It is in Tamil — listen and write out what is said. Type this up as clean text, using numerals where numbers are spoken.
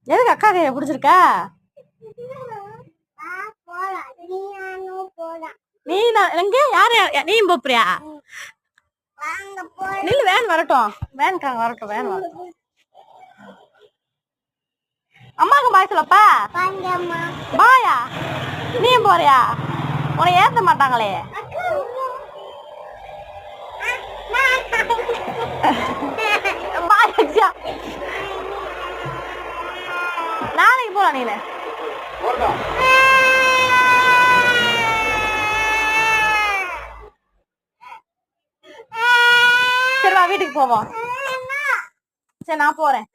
எதுக்கு அக்கா கைய பிடிச்சிருக்கா? நீ எங்க யாரு நீயும் போறியா? நில்லு, வேன் வரட்டும், வேன்காங்க வரட்டும், வேன் வரட்டும். அம்மாக்கு பாய் சொல்லப்பா. பாயா? நீயும் போறியா? உன்னை ஏத்த மாட்டாங்களே. நாளைக்கு போலாம். நீனு சரி வா, வீட்டுக்கு போவோம். சரி நான் போறேன்.